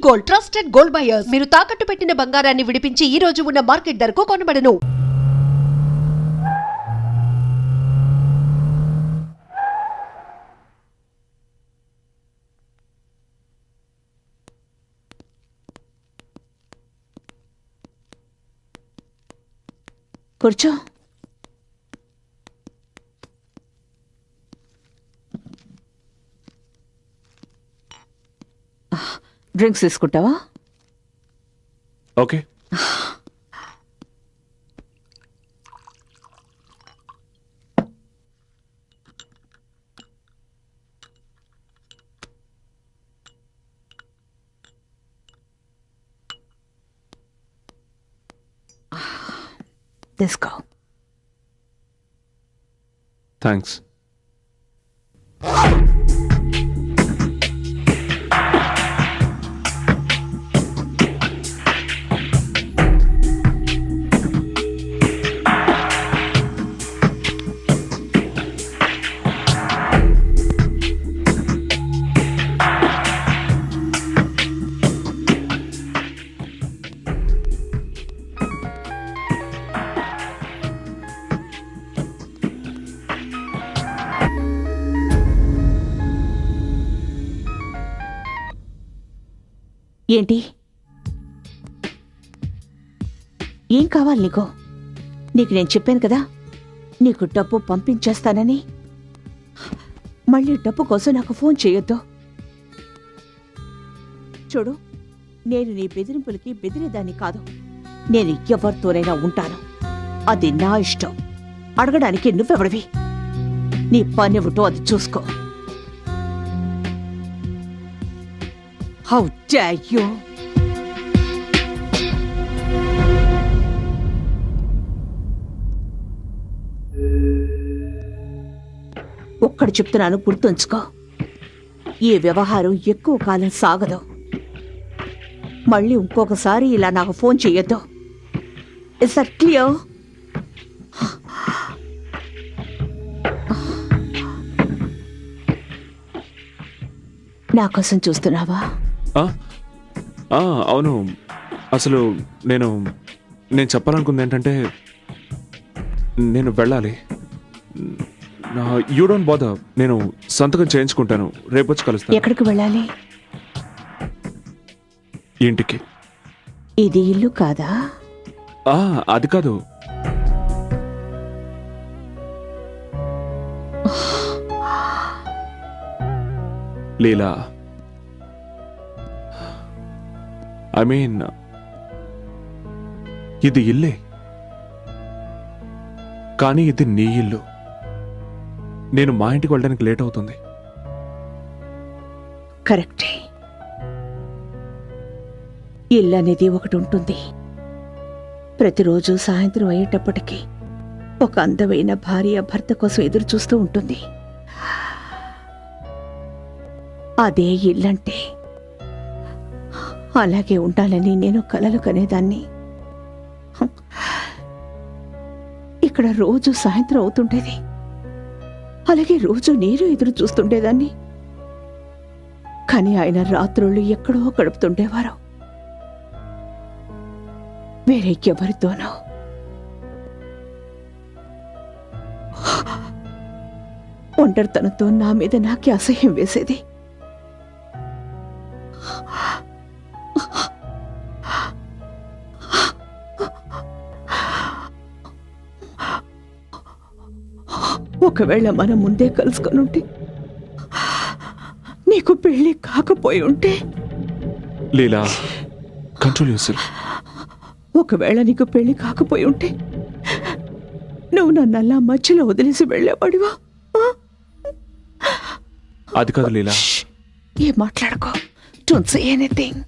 Gold, trusted gold buyers. మీరు తాకట్టు పెట్టిన బంగారాన్ని విడిపించి ఈ రోజు ఉన్న మార్కెట్ ధరకు కొనబడను. కూర్చో. డ్రింక్స్ తీసుకుంటావా? ఓకే. తీసుకో. థ్యాంక్స్. ఏంటి? ఏం కావాలి నీకు? నీకు నేను చెప్పాను కదా నీకు డబ్బు పంపించేస్తానని. మళ్ళీ డబ్బు కోసం నాకు ఫోన్ చేయొద్దు. చూడు, నేను నీ బెదిరింపులకి బెదిరేదాన్ని కాదు. నేను ఎవరితోనైనా ఉంటాను, అది నా ఇష్టం. అడగడానికి నువ్వెవడివి? నీ పనివిటో అది చూసుకో. How dare you! ఒక్కడు చెప్తున్నాను, గుర్తుంచుకో. ఈ వ్యవహారం ఎక్కువ కాలం సాగదు. మళ్ళీ ఇంకొకసారి ఇలా నాకు ఫోన్ చెయ్యొద్దు. Is that clear? నా కోసం చూస్తున్నావా? అవును. అసలు నేను చెప్పాలనుకుంది ఏంటంటే, నేను వెళ్ళాలి. యూ డోంట్ బాదర్, నేను సంతకం చేయించుకుంటాను. రేపు వచ్చి కలుస్తాను. ఎక్కడికి వెళ్ళాలి? ఇంటికి. ఇది ఇల్లు కాదా? అది కాదు. లీలా, ఐ మీన్, ఇది ఇల్లే, కానీ ఇది నీ ఇల్లు. నేను మా ఇంటికి వెళ్ళడానికి లేట్ అవుతుంది. కరెక్టే. ఇల్లు అనేది ఒకటి ఉంటుంది. ప్రతిరోజు సాయంత్రం అయ్యేటప్పటికీ ఒక అందమైన భార్య భర్త కోసం ఎదురు చూస్తూ ఉంటుంది. అదే ఇల్లంటే. అలాగే ఉండాలని నేను కలలు కనేదాన్ని. ఇక్కడ రోజు సాయంత్రం అవుతుండేది. అలాగే రోజు నేను ఎదురు చూస్తుండేదాన్ని. కానీ ఆయన రాత్రుళ్ళు ఎక్కడో గడుపుతుండేవారు, వేరే ఎవరితోనో. ఒంటరితనంతో నా మీద నాకే అసహ్యం వేసేది. ఒకవేళ మనం ముందే కలుసుకొని ఉంటే, నీకు పెళ్లి కాకపోయి ఉంటే. లీలా, కంట్రోల్ యువర్సెల్ఫ్. ఒకవేళ నీకు పెళ్లి కాకపోయి ఉంటే నువ్వు నన్నల్లా మధ్యలో వదిలేసి వెళ్ళేవాడివా? అది కాదు లీలా. ఏం మాట్లాడుకో. Don't say anything.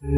Good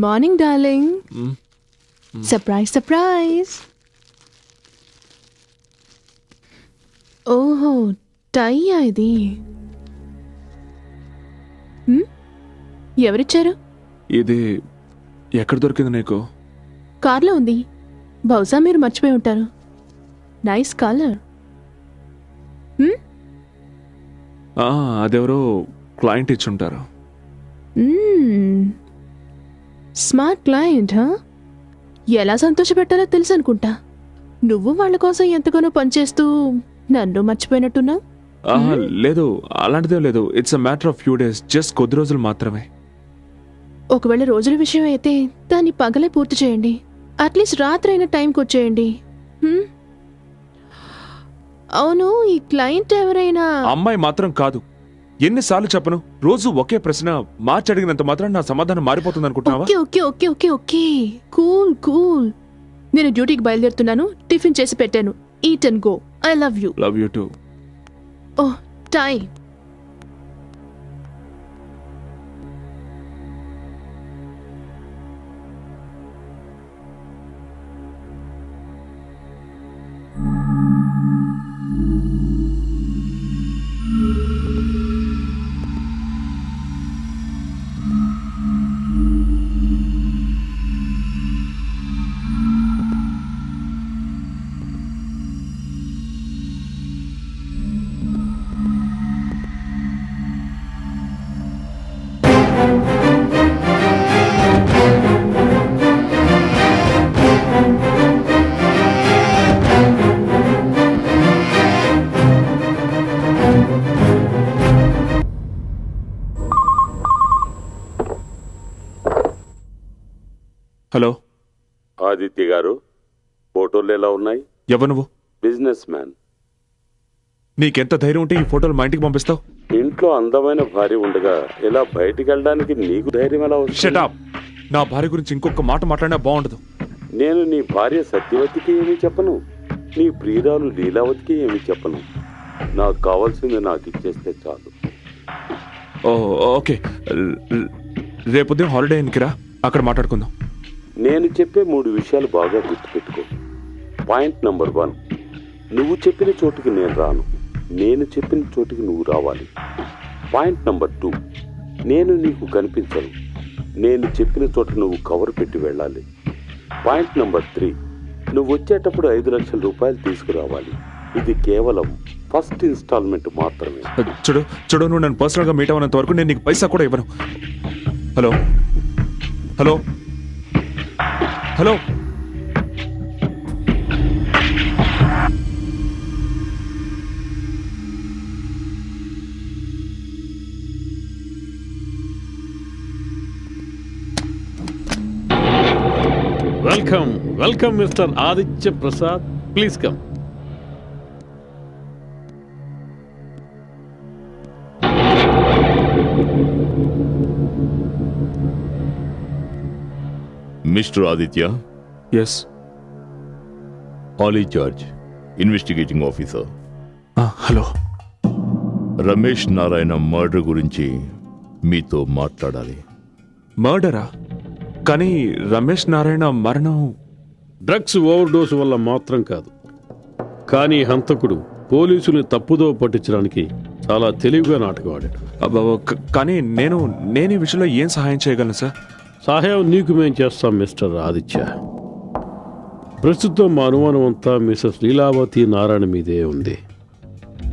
morning, darling. Surprise, surprise. ఓహో టైయా ఇది? ఎవరిచ్చారు? ఇది ఎక్కడ దొరికింది నీకు? కార్లో ఉంది. బహుశా మీరు మర్చిపోయి ఉంటారు. Nice colour. అదెవరో క్లయింట్ ఇచ్చుంటారు. స్మార్ట్ క్లయింట్, ఎలా సంతోషపెట్టాలో తెలుసు అనుకుంటా. నువ్వు వాళ్ళ కోసం ఎంతగానో పనిచేస్తూ నన్ను మర్చిపోయినట్టున్నా. లేదు, అలాంటిదే లేదు. It's a matter of few days, just కొద్ది రోజులు మాత్రమే. ఒకవేళ రోజుల విషయం అయితే దాన్ని పగలే పూర్తి చేయండి. అట్లీస్ట్ రాత్రి అయిన టైంకి వచ్చేయండి. అవును, ఈ క్లయింట్ ఎవరైనా? అమ్మాయి మాత్రం కాదు. ఎన్నిసార్లు చెప్పను? రోజు ఒకే ప్రశ్న మార్చి అడిగినంత మాత్రం నా సమాధానం మారిపోతుంది అనుకుంటున్నావా? Okay okay okay okay okay cool cool. నేను డ్యూటీకి బయలుదేరుతున్నాను. టిఫిన్ చేసి పెట్టాను. Eat and go. I love you. Love you to. Oh time. Hello Aditya గారు, ఫోటోలు ఎలా ఉన్నాయి? ఎవరు నువ్వు? Business man. నీకెంత ధైర్యం ఉంటే ఈ ఫోటోలు మా ఇంటికి పంపిస్తావు? ఇంట్లో అందమైన భార్య ఉండగా ఇలా బయటికి వెళ్ళడానికి నీకు ధైర్యం ఎలా వస్తుంది? Shut up. నా భార్య గురించి ఇంకొక మాట మాట్లాడినా బాగుండదు. నేను నీ భార్య సత్యవతికి ఏమీ చెప్పను, నీ ప్రియురాలు లీలావతికి ఏమీ చెప్పను. నాకు కావాల్సింది నాకు ఇచ్చేస్తే చాలు. ఓకే, రేపు ఉదయం హాలిడే ఇన్కి రా, అక్కడ మాట్లాడుకుందాం. నేను చెప్పే 3 విషయాలు బాగా గుర్తుపెట్టుకో. పాయింట్ నెంబర్ 1, నువ్వు చెప్పిన చోటుకి నేను రాను, నేను చెప్పిన చోటుకి నువ్వు రావాలి. పాయింట్ నెంబర్ 2, నేను నీకు కనిపించను, నేను చెప్పిన చోట నువ్వు కవర్ పెట్టి వెళ్ళాలి. పాయింట్ నెంబర్ 3, నువ్వు వచ్చేటప్పుడు 5 లక్షల రూపాయలు తీసుకురావాలి. ఇది కేవలం ఫస్ట్ ఇన్స్టాల్మెంట్ మాత్రమే. చూడు, నువ్వు నన్ను పర్సనల్గా మీట్ అవ్వనంత వరకు నేను నీకు పైసా కూడా ఇవ్వను. Hello hello hello Welcome, Mr. Aditya Prasad. Please come. Mr. Aditya, yes. Ali George, Investigating Officer. Hello. Ramesh Narayana murder గురించి మీతో మాట్లాడాలి. మర్డరా? కానీ రమేష్ నారాయణ మరణం డ్రగ్స్ ఓవర్డోస్ వల్ల మాత్రం కాదు, కానీ హంతకుడు పోలీసుల్ని తప్పుదో పట్టించడానికి చాలా తెలివిగా నాటకం ఆడాడు. కానీ నేను ఈ విషయంలో ఏం సహాయం చేయగలను సార్? సహాయం నీకు మేం చేస్తాం మిస్టర్ ఆదిత్య. ప్రస్తుతం మా అనుమానం అంతా మిసెస్ లీలావతి నారాయణ మీదే ఉంది.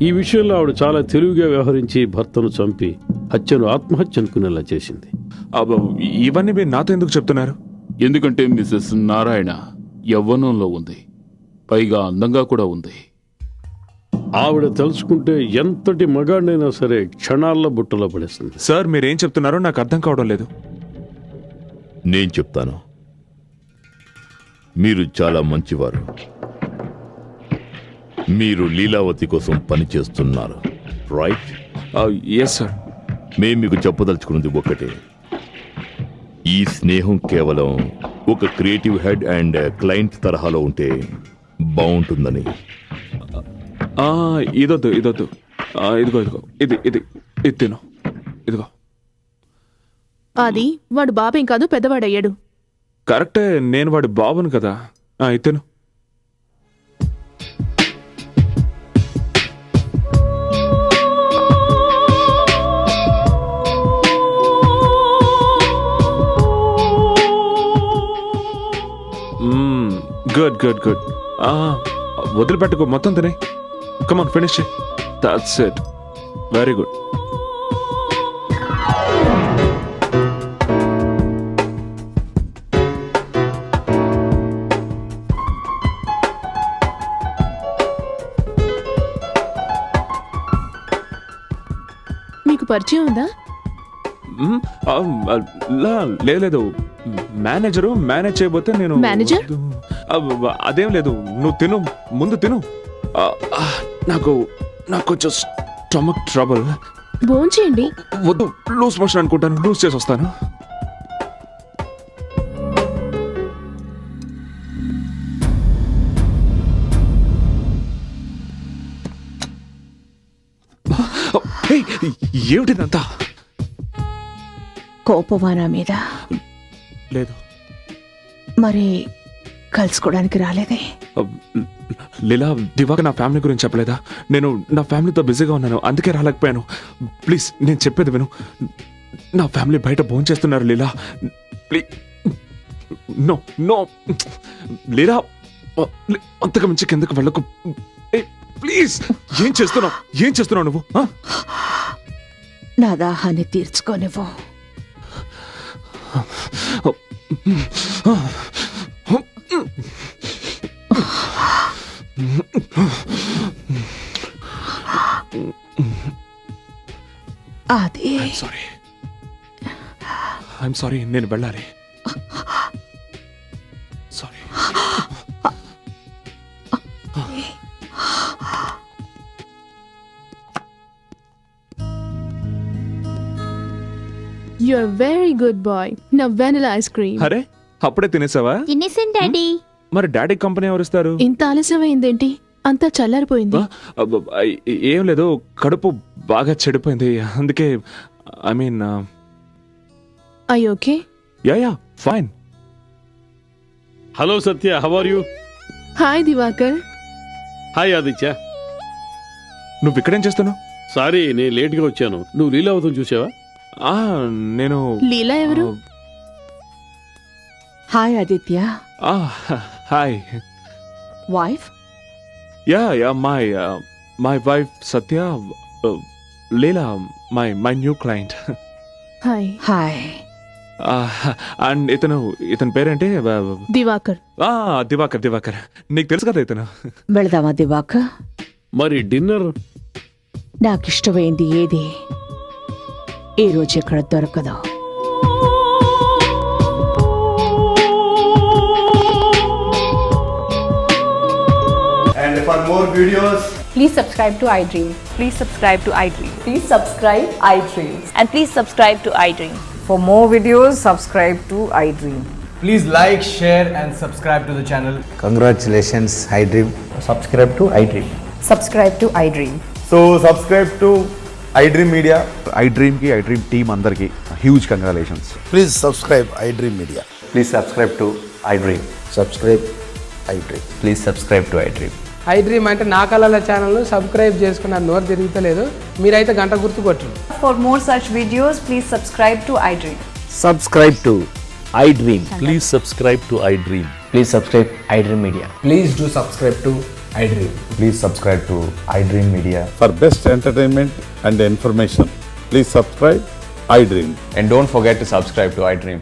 ఈ విషయంలో ఆవిడ చాలా తెలివిగా వ్యవహరించి భర్తను చంపి హత్యను ఆత్మహత్య అనుకునేలా చేసింది. ఇవన్నీ మీరు నాతో ఎందుకు చెప్తున్నారు? ఎందుకంటే మిసెస్ నారాయణ యవ్వనంలో ఉంది, పైగా అందంగా కూడా ఉంది. ఆవిడ తెలుసుకుంటే ఎంతటి మగాడినైనా సరే క్షణాల్లో బుట్టలో పడేస్తుంది. సార్ మీరేం చెప్తున్నారో నాకు అర్థం కావడం లేదు. నేను చెప్తాను. మీరు చాలా మంచివారు. మీరు లీలావతి కోసం పని చేస్తున్నారు, రైట్? Yes sir. మేము మీకు చెప్పదలుచుకున్నది ఒకటే. ఈ స్నేహం కేవలం ఒక క్రియేటివ్ హెడ్ అండ్ క్లయింట్ తరహాలో ఉంటే బాగుంటుందని. ఇదొద్దు. ఇదిగో ఇది తిను. ఇదిగో. అది వాడు బాబేం కాదు, పెద్దవాడయ్యాడు. కరెక్టే, నేను వాడి బాబును కదా. ఇతను గుడ్. వదిలిపెట్టుకో, మొత్తం తినే. Come on, finish. That's it. Very good. మీకు పరిచయం ఉందా? లేదు. మేనేజరు మేనేజ్ చేయబోతే నేను. మేనేజర్? అదేం లేదు, నువ్వు తిను, ముందు తిను. నాకు కొంచెం స్టమక్ ట్రబుల్. భోంచేయండి. వద్దు, లూజ్ మోషన్ అనుకుంటాను, లూజ్ చేసి వస్తాను. ఏమిటిదంతా? కోపవానా మీద? లేదు. మరి కలుసుకోవడానికి రాలేదే? లీలా, దివాకర్ నా ఫ్యామిలీ గురించి చెప్పలేదా? నేను నా ఫ్యామిలీతో బిజీగా ఉన్నాను, అందుకే రాలేకపోయాను. ప్లీజ్, నేను చెప్పేది విను. నా ఫ్యామిలీ బయట భోంచేస్తున్నారు లీలా. నో లీలా, అంతకు మించి కిందకు వెళ్ళకు ప్లీజ్. ఏం చేస్తున్నావు నువ్వు? నా దాహాన్ని తీర్చుకోనివ్వు. అది ఐఎమ్ సారీ, నేను వెళ్ళాలి. Sorry. You are very good boy. నా వెనిలా ఐస్ క్రీమ్. అరే, అప్పుడే తినేసావా? తినేసాను డాడీ. మరి డాడీ కంపెనీ ఎవరు ఇస్తారు? ఇంత ఆలస్యమైందేంటి? అంతా చల్లారిపోయింది. ఏం లేదు, కడుపు బాగా చెడిపోయింది, అందుకే. I mean, I okay? Yeah fine. Hello Satya, how are you? Hi Divakar. Hi Aditya. నువ్వు ఇక్కడేం చేస్తున్నావు? సారీ, నేను లేట్గా వచ్చాను. నువ్వు లీలావతిని చూసావా? నేను. లీలా ఎవరు? Hi Aditya. Hi. Wife? Yeah my wife Satya. Leela my new client. Hi. Hi. And ఇతని పేరేంటి? దివాకర్. దివాకర్. నీకు తెలుసు కదా ఇతను. వెళదామా దివాకర్? మరి డిన్నర్? నాకిష్టమైంది ఏది ఈ రోజు ఎక్కడ దొరకదు. And for more videos, Please subscribe to iDream. Please subscribe to iDream. Please subscribe iDream. And please subscribe to iDream. For more videos, subscribe to iDream. please like, share and subscribe to the channel. iDream Media. iDream team అందరికి huge congratulations. Please subscribe iDream Media. Please subscribe to iDream. Subscribe iDream. Please subscribe to iDream. iDream అంటే నా కళల ఛానల్ను subscribe చేసుకున్న నోరు తిరుగుతలేదు. మీరైతే గంట గుర్తు కొట్టండి. For more such videos, please subscribe to iDream. Subscribe to iDream. Please subscribe to iDream. Please subscribe iDream Media. Please do subscribe to iDream. Please subscribe to iDream Media. For best entertainment and information, please subscribe iDream. And don't forget to subscribe to iDream.